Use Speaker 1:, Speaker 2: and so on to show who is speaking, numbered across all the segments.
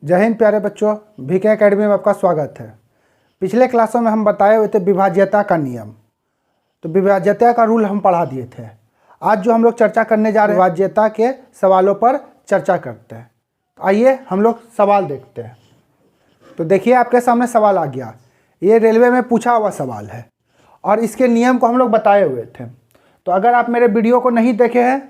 Speaker 1: जय हिंद प्यारे बच्चों, VK एकेडमी में आपका स्वागत है। पिछले क्लासों में हम बताए हुए थे विभाज्यता का नियम, तो विभाज्यता का रूल हम पढ़ा दिए थे। आज जो हम लोग चर्चा करने जा रहे हैं विभाज्यता के सवालों पर चर्चा करते हैं। तो आइए हम लोग सवाल देखते हैं। तो देखिए आपके सामने सवाल आ गया, ये रेलवे में पूछा हुआ सवाल है और इसके नियम को हम लोग बताए हुए थे। तो अगर आप मेरे वीडियो को नहीं देखे हैं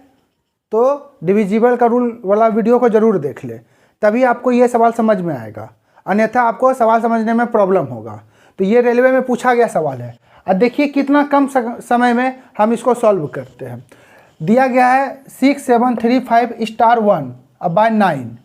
Speaker 1: तो डिविजिबल का रूल वाला वीडियो को ज़रूर देख ले, तभी आपको ये सवाल समझ में आएगा, अन्यथा आपको सवाल समझने में प्रॉब्लम होगा। तो ये रेलवे में पूछा गया सवाल है और देखिए कितना कम समय में हम इसको सॉल्व करते हैं। दिया गया है 6735*1 बाय 9,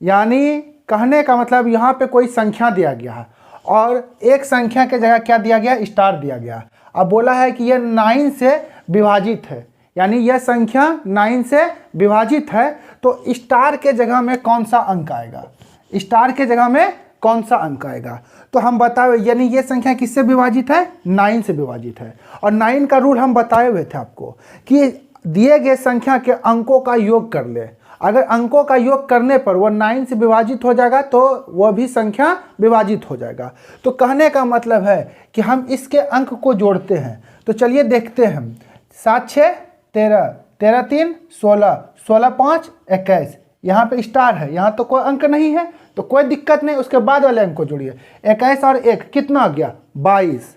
Speaker 1: यानी कहने का मतलब यहाँ पे कोई संख्या दिया गया है और एक संख्या के जगह क्या दिया गया, स्टार दिया गया। अब बोला है कि यह 9 से विभाजित है, यानी यह संख्या 9 से विभाजित है, तो स्टार के जगह में कौन सा अंक आएगा, स्टार के जगह में कौन सा अंक आएगा। तो हम बताए, यानी ये संख्या किससे विभाजित है, 9 से विभाजित है। और 9 का रूल हम बताए हुए थे आपको कि दिए गए संख्या के अंकों का योग कर ले, अगर अंकों का योग करने पर वह 9 से विभाजित हो जाएगा तो वह भी संख्या विभाजित हो जाएगा। तो कहने का मतलब है कि हम इसके अंक को जोड़ते हैं। तो चलिए देखते हैं। 7 6 13, 13 3 16, 16 5 21। यहाँ पे स्टार है, यहाँ तो कोई अंक नहीं है तो कोई दिक्कत नहीं, उसके बाद वाले अंक को जोड़िए। 21 और 1 कितना आ गया, 22।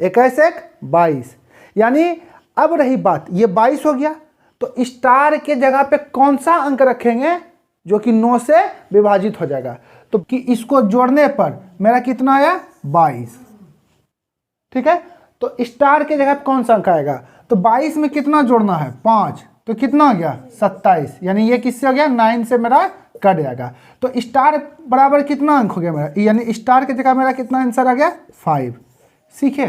Speaker 1: 21 1 22, यानी अब रही बात, ये 22 हो गया तो स्टार के जगह पे कौन सा अंक रखेंगे जो कि 9 से विभाजित हो जाएगा। तो कि इसको जोड़ने पर मेरा कितना आया, 22। ठीक है, तो स्टार के जगह पे कौन सा अंक आएगा, तो 22 में कितना जोड़ना है, 5, तो कितना आ गया 27, यानी ये किससे हो गया, 9 से मेरा कट जाएगा। तो स्टार बराबर कितना अंक हो गया मेरा, यानी स्टार की जगह मेरा कितना आंसर आ गया, 5। सीखे,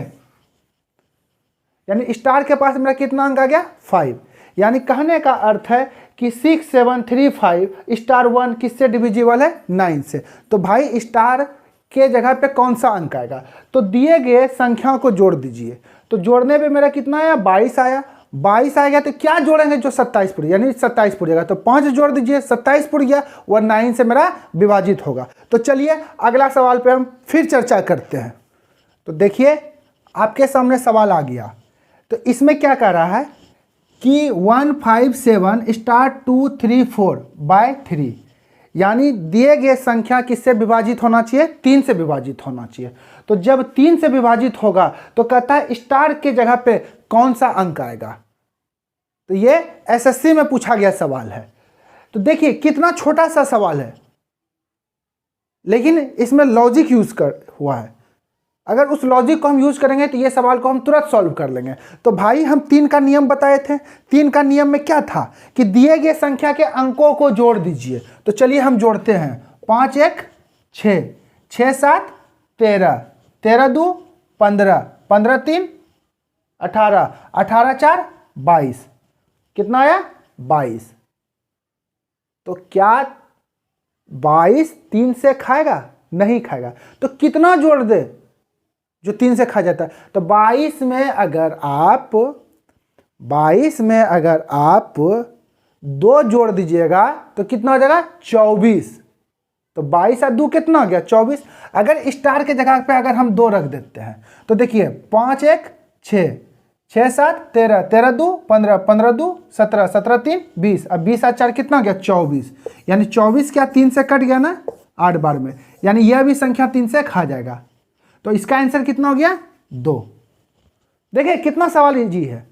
Speaker 1: यानी स्टार के पास मेरा कितना अंक आ गया, 5। यानी कहने का अर्थ है कि 6735*1 किससे डिविजिबल है, 9 से। तो भाई स्टार के जगह पे कौन सा अंक आएगा, तो दिए गए संख्या को जोड़ दीजिए। तो जोड़ने पे मेरा कितना आया, 22 आया। 22 आएगा तो क्या जोड़ेंगे, जो 27 पुर, यानी 27 पुर जाएगा तो 5 जोड़ दीजिए, 27 पुर गया, वह 9 से मेरा विभाजित होगा। तो चलिए अगला सवाल पे हम फिर चर्चा करते हैं। तो देखिए आपके सामने सवाल आ गया, तो इसमें क्या कह रहा है कि 157*234/3, यानी दिए गए संख्या किससे विभाजित होना चाहिए, 3 से विभाजित होना चाहिए। तो जब 3 से विभाजित होगा तो कहता है स्टार के जगह पे कौन सा अंक आएगा। तो ये SSC में पूछा गया सवाल है। तो देखिए कितना छोटा सा सवाल है, लेकिन इसमें लॉजिक यूज कर हुआ है। अगर उस लॉजिक को हम यूज करेंगे तो ये सवाल को हम तुरंत सॉल्व कर लेंगे। तो भाई हम 3 का नियम बताए थे। 3 का नियम में क्या था कि दिए गए संख्या के अंकों को जोड़ दीजिए। तो चलिए हम जोड़ते हैं। 5 1 6, 6 7 13, 13 2 15, 15 3 18, 18 4 22, कितना आया, 22। तो क्या 22 3 से खाएगा, नहीं खाएगा। तो कितना जोड़ दे जो 3 से खा जाता है। तो 22 में अगर आप 2 जोड़ दीजिएगा तो कितना हो जाएगा, 24। तो 22 और 2 कितना हो गया, 24। अगर स्टार के जगह पे अगर हम 2 रख देते हैं तो देखिए 5 1 6, 6 7 13, 13 2 15, 15 2 17, 17 3 20, अब 20 और 4 कितना हो गया, 24। यानी 24 क्या 3 से कट गया ना 8 बार में, यानी यह भी संख्या 3 से खा जाएगा। तो इसका आंसर कितना हो गया, 2। देखिए कितना सवाल इजी है।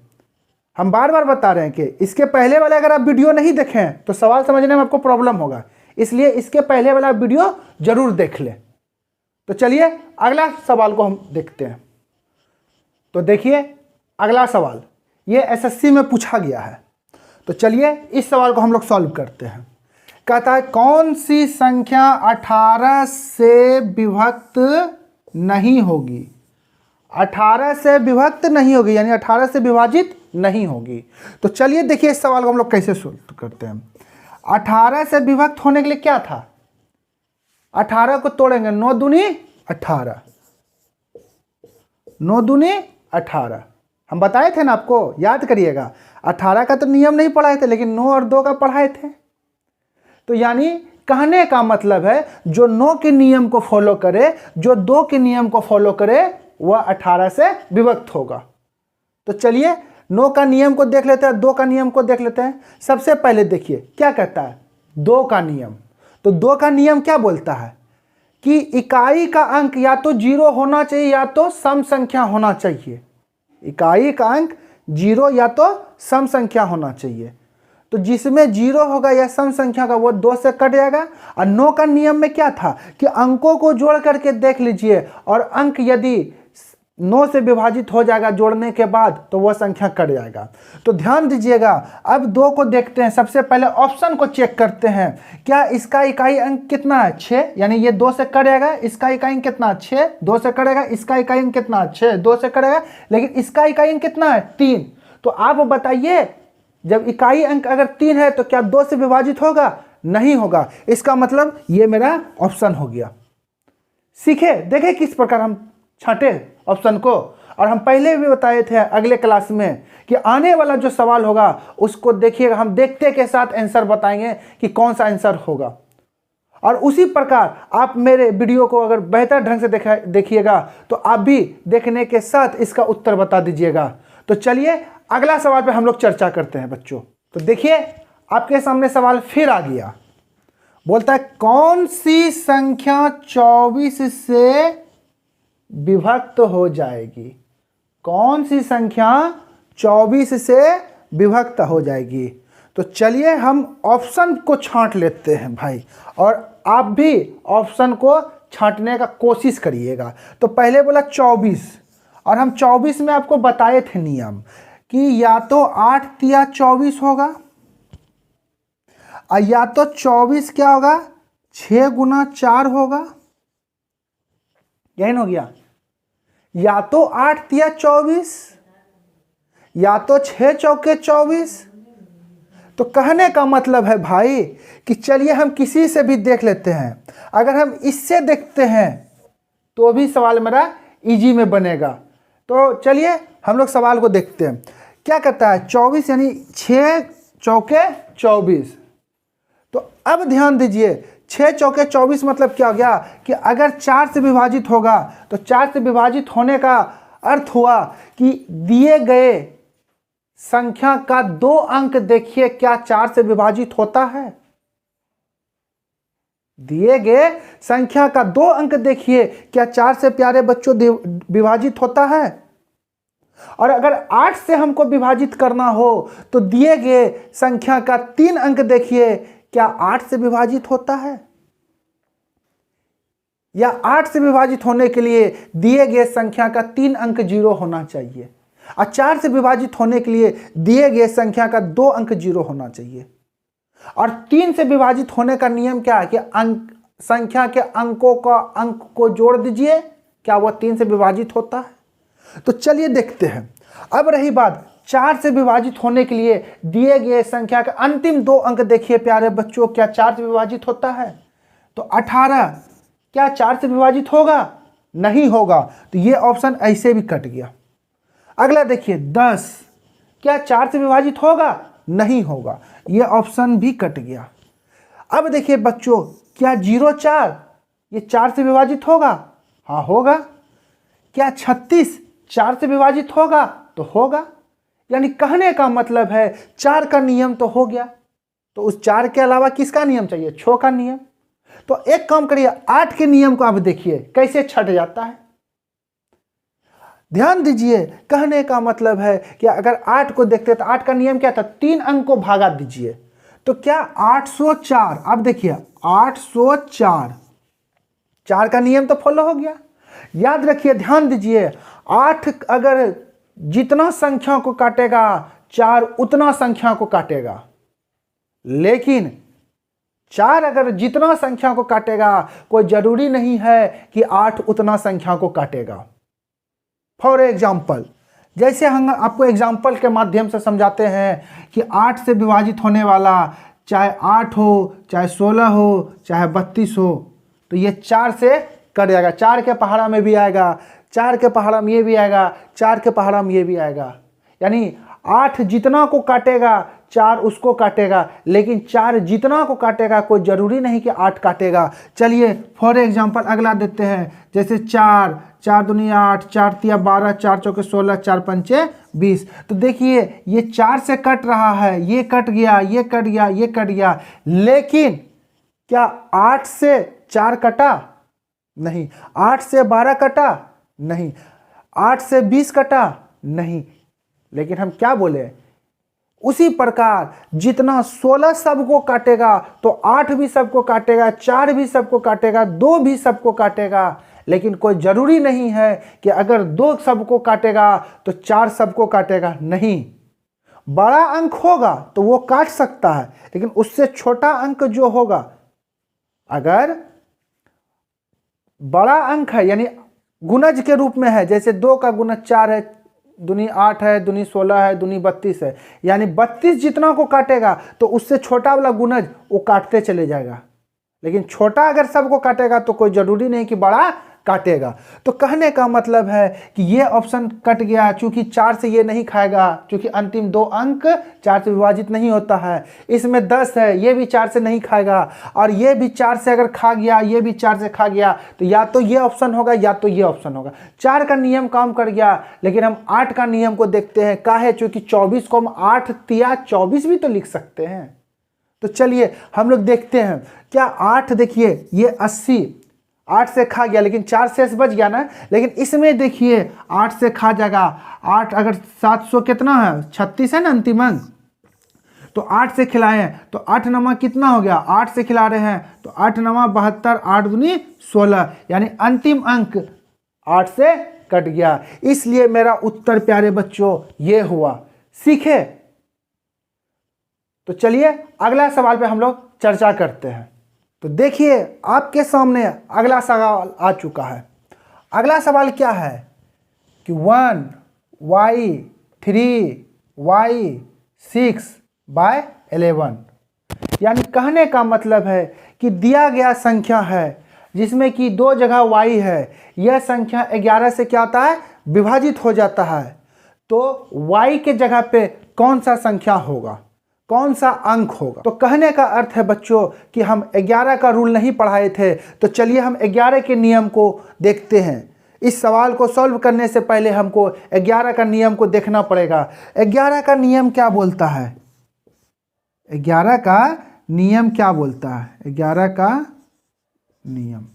Speaker 1: हम बार बार बता रहे हैं कि इसके पहले वाले अगर आप वीडियो नहीं देखें तो सवाल समझने में आपको प्रॉब्लम होगा, इसलिए इसके पहले वाला वीडियो जरूर देख लें। तो चलिए अगला सवाल को हम देखते हैं। तो देखिए अगला सवाल ये SSC में पूछा गया है। तो चलिए इस सवाल को हम लोग सॉल्व करते हैं। कहता है कौन सी संख्या 18 से विभक्त नहीं होगी, 18 से विभक्त नहीं होगी, यानी 18 से विभाजित नहीं होगी। तो चलिए देखिए इस सवाल को हम लोग कैसे सॉल्व करते हैं। 18 से विभक्त होने के लिए क्या था, 18 को तोड़ेंगे, 9 दूनी 18, 9 दूनी 18। हम बताए थे ना आपको, याद करिएगा। 18 का तो नियम नहीं पढ़ाए थे, लेकिन 9 और 2 का पढ़ाए थे। तो यानी कहने का मतलब है जो 9 के नियम को फॉलो करे, जो 2 के नियम को फॉलो करे, वह 18 से विभक्त होगा। तो चलिए 9 का नियम को देख लेते हैं, 2 का नियम को देख लेते हैं। सबसे पहले देखिए क्या कहता है 2 का नियम। तो 2 का नियम क्या बोलता है कि इकाई का अंक या तो 0 होना चाहिए या तो सम संख्या होना चाहिए। इकाई का अंक 0 या तो सम संख्या होना चाहिए। तो जिसमें 0 होगा या सम संख्या का वो 2 से कट जाएगा। और 9 का नियम में क्या था कि अंकों को जोड़ करके देख लीजिए, और अंक यदि 9 से विभाजित हो जाएगा जोड़ने के बाद तो वह संख्या कट जाएगा। तो ध्यान दीजिएगा, अब 2 को देखते हैं। सबसे पहले ऑप्शन को चेक करते हैं, क्या इसका इकाई अंक कितना है 6, यानी ये 2 से कट जाएगा। इसका इकाई अंक कितना 6, 2 से कटेगा। इसका इकाई अंक कितना 6, 2 से कटेगा। लेकिन इसका इकाई अंक कितना है 3। तो आप बताइए जब इकाई अंक अगर 3 है तो क्या 2 से विभाजित होगा? नहीं होगा। इसका मतलब ये मेरा ऑप्शन हो गया। सीखे देखे किस प्रकार हम छांटे ऑप्शन को। और हम पहले भी बताए थे अगले क्लास में कि आने वाला जो सवाल होगा उसको देखिएगा, हम देखते के साथ आंसर बताएंगे कि कौन सा आंसर होगा। और उसी प्रकार आप मेरे वीडियो को अगर बेहतर ढंग से देखिएगा तो आप भी देखने के साथ इसका उत्तर बता दीजिएगा। तो चलिए अगला सवाल पे हम लोग चर्चा करते हैं बच्चों। तो देखिए आपके सामने सवाल फिर आ गया। बोलता है कौन सी संख्या 24 से विभक्त हो जाएगी? कौन सी संख्या 24 से विभक्त हो जाएगी? तो चलिए हम ऑप्शन को छांट लेते हैं भाई, और आप भी ऑप्शन को छांटने का कोशिश करिएगा। तो पहले बोला 24, और हम 24 में आपको बताए थे नियम कि या तो 8 तिया 24 होगा, और या तो 24 क्या होगा 6 गुना 4 होगा। यही हो गया, या तो 8 तिया 24 या तो 6 चौके 24। तो कहने का मतलब है भाई कि चलिए हम किसी से भी देख लेते हैं। अगर हम इससे देखते हैं तो भी सवाल मेरा इजी में बनेगा। तो चलिए हम लोग सवाल को देखते हैं। क्या कहता है 24 यानी 6 चौके 24। तो अब ध्यान दीजिए 6 चौके 24 मतलब क्या हो गया कि अगर 4 से विभाजित होगा तो 4 से विभाजित होने का अर्थ हुआ कि दिए गए संख्या का 2 अंक देखिए क्या 4 से विभाजित होता है। दिए गए संख्या का 2 अंक देखिए क्या 4 से प्यारे बच्चों विभाजित होता है। और अगर 8 से हमको विभाजित करना हो तो दिए गए संख्या का 3 अंक देखिए क्या 8 से विभाजित होता है। या 8 से विभाजित होने के लिए दिए गए संख्या का 3 अंक 0 होना चाहिए, और 4 से विभाजित होने के लिए दिए गए संख्या का 2 अंक 0 होना चाहिए। और 3 से विभाजित होने का नियम क्या है कि अंक संख्या के अंकों का अंक को जोड़ दीजिए, क्या वह 3 से विभाजित होता है। तो चलिए देखते हैं। अब रही बात 4 से विभाजित होने के लिए दिए गए संख्या का अंतिम 2 अंक देखिए प्यारे बच्चों क्या 4 से विभाजित होता है। तो 18 क्या 4 से विभाजित होगा? नहीं होगा। तो ये ऑप्शन ऐसे भी कट गया। अगला देखिए 10 क्या 4 से विभाजित होगा? नहीं होगा। ये ऑप्शन भी कट गया। अब देखिए बच्चों क्या 04 ये 4 से विभाजित होगा? हाँ होगा। क्या 36 4 से विभाजित होगा? तो होगा। यानी कहने का मतलब है 4 का नियम तो हो गया, तो उस 4 के अलावा किसका नियम चाहिए? 6 का नियम। तो एक काम करिए 8 के नियम को आप देखिए कैसे छट जाता है। ध्यान दीजिए कहने का मतलब है कि अगर 8 को देखते तो 8 का नियम क्या था? 3 अंक को भागा दीजिए। तो क्या 804, अब देखिए 804 4 का नियम तो फॉलो हो गया। याद रखिए ध्यान दीजिए 8 अगर जितना संख्या को काटेगा 4 उतना संख्या को काटेगा, लेकिन 4 अगर जितना संख्या को काटेगा कोई जरूरी नहीं है कि 8 उतना संख्या को काटेगा। फॉर एग्जाम्पल जैसे हम आपको एग्जाम्पल के माध्यम से समझाते हैं कि 8 से विभाजित होने वाला चाहे 8 हो चाहे 16 हो चाहे 32 हो, तो ये 4 से कट जाएगा। 4 के पहाड़ा में भी आएगा, 4 के पहाड़ा में ये भी आएगा, 4 के पहाड़ा में ये भी आएगा। यानी 8 जितना को काटेगा 4 उसको काटेगा, लेकिन 4 जितना को काटेगा कोई ज़रूरी नहीं कि 8 काटेगा। चलिए फॉर एग्जांपल अगला देते हैं, जैसे 4 4 दूनी 8, 4 तिया 12, 4 चौके 16, 4 पंचे 20। तो देखिए ये 4 से कट रहा है, ये कट गया, ये कट गया, ये कट गया, लेकिन क्या 8 से 4 कटा? नहीं। 8 से 12 कटा? नहीं। 8 से 20 कटा? नहीं। लेकिन हम क्या बोले, उसी प्रकार जितना 16 सबको काटेगा तो 8 भी सबको काटेगा, 4 भी सबको काटेगा, 2 भी सबको काटेगा, लेकिन कोई जरूरी नहीं है कि अगर 2 सबको काटेगा तो 4 सबको काटेगा। नहीं, बड़ा अंक होगा तो वो काट सकता है, लेकिन उससे छोटा अंक जो होगा, अगर बड़ा अंक है यानी गुणज के रूप में है, जैसे 2 का गुणज 4 है, दूनी 8 है, दूनी 16 है, दूनी 32 है, यानी 32 जितना को काटेगा तो उससे छोटा वाला गुणज वो काटते चले जाएगा, लेकिन छोटा अगर सबको काटेगा तो कोई ज़रूरी नहीं कि बड़ा काटेगा। तो कहने का मतलब है कि ये ऑप्शन कट गया, चूंकि 4 से ये नहीं खाएगा, क्योंकि अंतिम 2 अंक 4 से विभाजित नहीं होता है। इसमें 10 है, ये भी 4 से नहीं खाएगा, और ये भी 4 से अगर खा गया, ये भी 4 से खा गया, तो या तो ये ऑप्शन होगा या तो ये ऑप्शन होगा। 4 का नियम काम कर गया, लेकिन हम 8 का नियम को देखते हैं। काहे? चूंकि 24 को हम 8 तिया 24 भी तो लिख सकते हैं। तो चलिए हम लोग देखते हैं, क्या 8, देखिए ये 80 8 से खा गया, लेकिन 4 शेष बच गया ना, लेकिन इसमें देखिए 8 से खा जाएगा। 8 अगर 700 कितना है, 36 है ना अंतिम अंक, तो 8 से खिलाएं तो 8 नमा कितना हो गया, 8 से खिला रहे हैं तो 8 नमा 72, 8 दूनी 16, यानी अंतिम अंक 8 से कट गया। इसलिए मेरा उत्तर प्यारे बच्चों ये हुआ। सीखे? तो चलिए अगला सवाल पे हम लोग चर्चा करते हैं। तो देखिए आपके सामने अगला सवाल आ चुका है। अगला सवाल क्या है कि 1y3y6/11, यानी कहने का मतलब है कि दिया गया संख्या है जिसमें कि 2 जगह y है, यह संख्या 11 से क्या होता है, विभाजित हो जाता है। तो y के जगह पे कौन सा संख्या होगा, कौन सा अंक होगा? तो कहने का अर्थ है बच्चों कि हम 11 का रूल नहीं पढ़ाए थे, तो चलिए हम 11 के नियम को देखते हैं। इस सवाल को सॉल्व करने से पहले हमको 11 का नियम को देखना पड़ेगा। 11 का नियम क्या बोलता है? 11 का नियम क्या बोलता है? 11 का नियम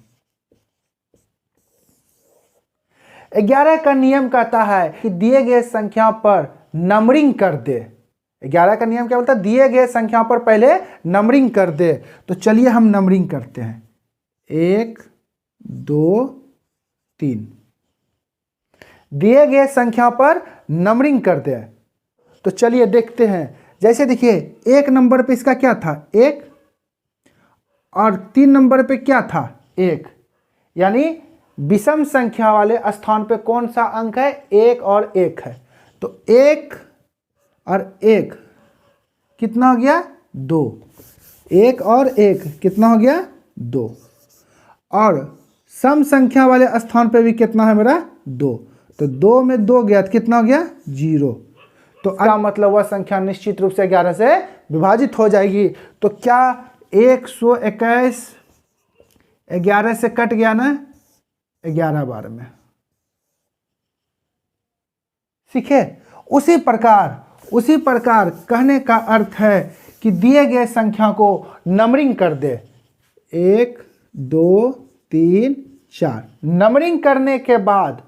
Speaker 1: 11 का नियम कहता है कि दिए गए संख्या पर नंबरिंग कर दे। 11 का नियम क्या बोलता है? दिए गए संख्या पर पहले नंबरिंग कर दे। तो चलिए हम नंबरिंग करते हैं, 1 2 3। दिए गए संख्या पर नंबरिंग कर दे। तो चलिए देखते हैं। जैसे देखिए 1 नंबर पे इसका क्या था, 1, और 3 नंबर पे क्या था, 1, यानी विषम संख्या वाले स्थान पे कौन सा अंक है, 1 और 1 है। तो 1 और 1 कितना हो गया, 2। 1 और 1 कितना हो गया, 2। और सम संख्या वाले स्थान पे भी कितना है मेरा, 2। तो 2 में 2 गया तो कितना हो गया, 0। तो क्या मतलब वह संख्या निश्चित रूप से 11 से विभाजित हो जाएगी। तो क्या 121 11 से कट गया ना, 11 बार में। सीखे? उसी प्रकार कहने का अर्थ है कि दिए गए संख्या को नंबरिंग कर दे, 1 2 3 4। नंबरिंग करने के बाद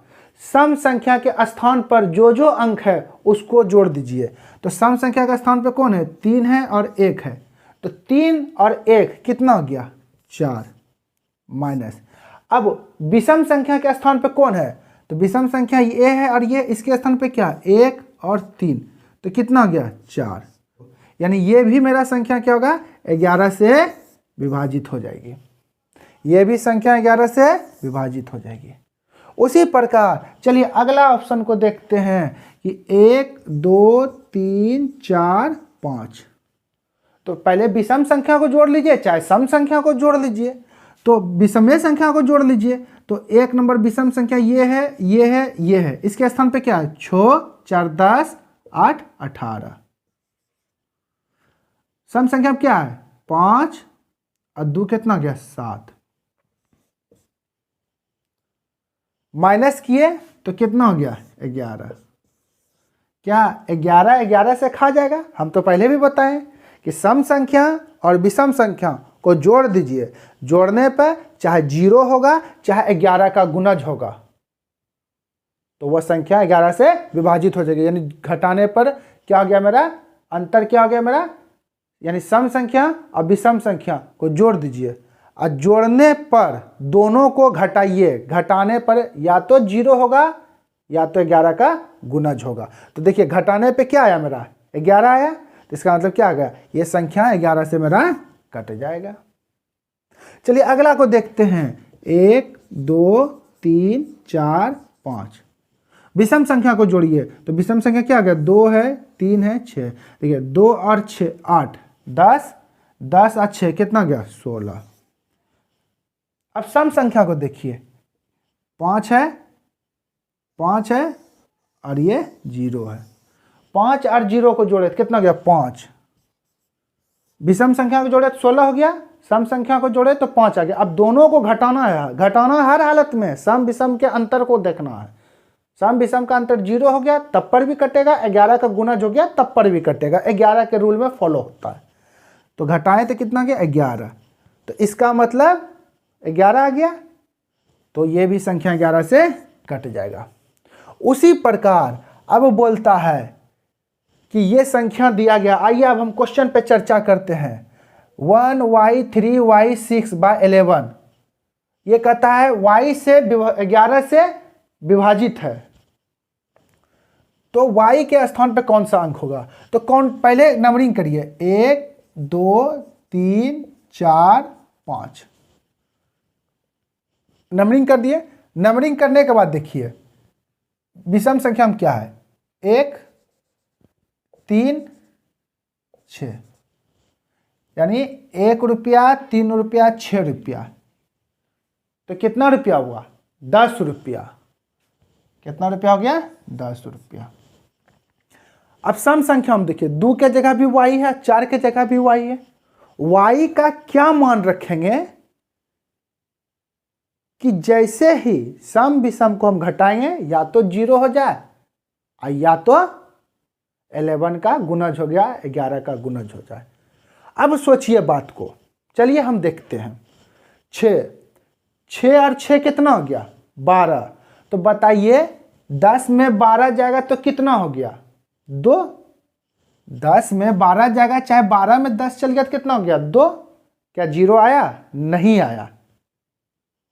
Speaker 1: सम संख्या के स्थान पर जो जो अंक है उसको जोड़ दीजिए। तो सम संख्या का स्थान पर कौन है, 3 है और 1 है। तो 3 और 1 कितना हो गया, 4 माइनस। अब विषम संख्या के स्थान पर कौन है, तो विषम संख्या ये है और ये, इसके स्थान पे क्या, 1 और 3, तो कितना हो गया, 4। यानी ये भी मेरा संख्या क्या होगा, 11 से विभाजित हो जाएगी। ये भी संख्या 11 से विभाजित हो जाएगी। उसी प्रकार चलिए अगला ऑप्शन को देखते हैं कि 1 2 3 4 5। तो पहले विषम संख्या को जोड़ लीजिए, चाहे सम संख्या को जोड़ लीजिए। तो विषम संख्या को जोड़ लीजिए। तो 1 नंबर विषम संख्या ये है, ये है, ये है। इसके स्थान पे क्या है, 6 4 10 8 18। सम संख्या में क्या है 5 और 2 कितना गया 7, माइनस किए तो कितना हो गया 11। क्या 11 11 से खा जाएगा? हम तो पहले भी बताएं कि सम संख्या और विषम संख्या को जोड़ दीजिए, जोड़ने पर चाहे 0 होगा चाहे 11 का गुणज होगा तो वह संख्या 11 से विभाजित हो जाएगी। यानी घटाने पर क्या हो गया मेरा अंतर, क्या हो गया मेरा, यानी सम संख्या और विषम संख्या को जोड़ दीजिए और जोड़ने पर दोनों को घटाइए, घटाने पर या तो 0 होगा या तो 11 का गुणज होगा। तो देखिए घटाने पे क्या आया मेरा 11 आया, तो इसका मतलब क्या आ गया, ये संख्या 11 से मेरा कट जाएगा। चलिए अगला को देखते हैं, 1 2 3 4 5। विषम संख्या को जोड़िए, तो विषम संख्या क्या आ गया 2 है 3 है 6। देखिए 2 और 6 8, 10 10 और 6 कितना गया 16। अब सम संख्या को देखिए, 5 है और ये 0 है। 5 और 0 को जोड़े तो कितना गया 5। विषम संख्या को जोड़े तो 16 हो गया, सम संख्या को जोड़े तो 5 आ गया। अब दोनों को घटाना है, घटाना हर हालत में सम विषम के अंतर को देखना है। सम विषम का अंतर 0 हो गया तब पर भी कटेगा, 11 का गुणज हो गया तब पर भी कटेगा, 11 के रूल में फॉलो होता है। तो घटाएं तो कितना गया 11, तो इसका मतलब 11 आ गया, तो ये भी संख्या 11 से कट जाएगा। उसी प्रकार अब बोलता है कि ये संख्या दिया गया, आइए अब हम क्वेश्चन पे चर्चा करते हैं। 1y 3y 6/11 ये कहता है y से 11 से विभाजित है, तो y के स्थान पे कौन सा अंक होगा? तो कौन, पहले नंबरिंग करिए 1 2 3 4 5, नंबरिंग कर दिए। नंबरिंग करने के बाद देखिए विषम संख्या में क्या है 1 3 6, यानी 1 रुपया 3 रुपया 6 रुपया, तो कितना रुपया हुआ 10 रुपया। कितना रुपया हो गया 10 रुपया। अब सम संख्या में देखिए 2 के जगह भी y है, 4 के जगह भी y है। y का क्या मान रखेंगे कि जैसे ही सम विषम को हम घटाएंगे या तो 0 हो जाए या तो 11 का गुणज हो गया 11 का गुणज हो जाए। अब सोचिए बात को, चलिए हम देखते हैं। 6 और 6 कितना हो गया 12, तो बताइए 10 में 12 जाएगा तो कितना हो गया 2। 10 में 12 जाएगा, चाहे 12 में 10 चल गया तो कितना हो गया 2। क्या 0 आया? नहीं आया,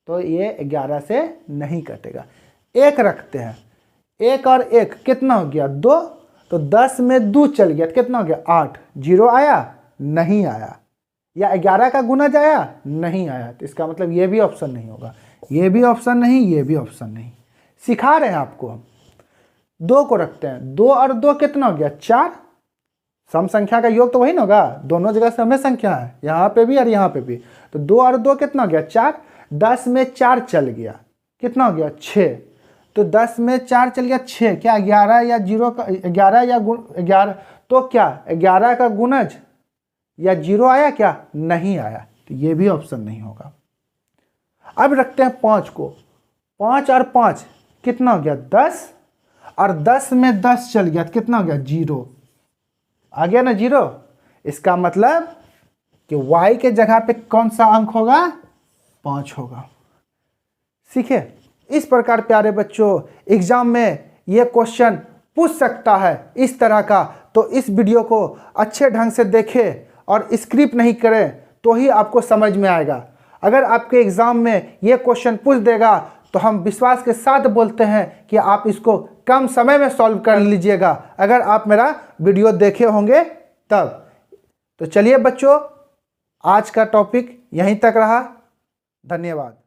Speaker 1: तो ये 11 से नहीं कटेगा। 1 रखते हैं, 1 और 1 कितना हो गया 2, तो 10 में 2 चल गया तो कितना हो गया 8। 0 आया? नहीं आया। या 11 का गुणज आया? नहीं आया, तो इसका मतलब ये भी ऑप्शन नहीं होगा, ये भी ऑप्शन नहीं, ये भी ऑप्शन नहीं। सिखा रहे हैं आपको हम। 2 को रखते हैं, 2 और 2 कितना हो गया 4। सम संख्या का योग तो वही ना होगा, दोनों जगह सम संख्या है, यहाँ पे भी और यहाँ पे भी। तो 2 और 2 कितना हो गया 4। 10 में 4 चल गया, कितना हो गया 6। तो 10 में 4 चल गया 6, क्या 11 या 0 का 11 या 11, तो क्या 11 का गुणज या 0 आया? क्या नहीं आया, तो ये भी ऑप्शन नहीं होगा। अब रखते हैं 5 को, 5 और 5 कितना हो गया 10, और 10 में 10 चल गया तो कितना हो गया 0। आ गया ना 0। इसका मतलब कि y के जगह पे कौन सा अंक होगा 5 होगा। सीखे? इस प्रकार प्यारे बच्चों एग्जाम में ये क्वेश्चन पूछ सकता है इस तरह का, तो इस वीडियो को अच्छे ढंग से देखें और स्क्रिप्ट नहीं करें तो ही आपको समझ में आएगा। अगर आपके एग्जाम में ये क्वेश्चन पूछ देगा तो हम विश्वास के साथ बोलते हैं कि आप इसको कम समय में सॉल्व कर लीजिएगा, अगर आप मेरा वीडियो देखे होंगे तब। तो चलिए बच्चों, आज का टॉपिक यहीं तक रहा। धन्यवाद।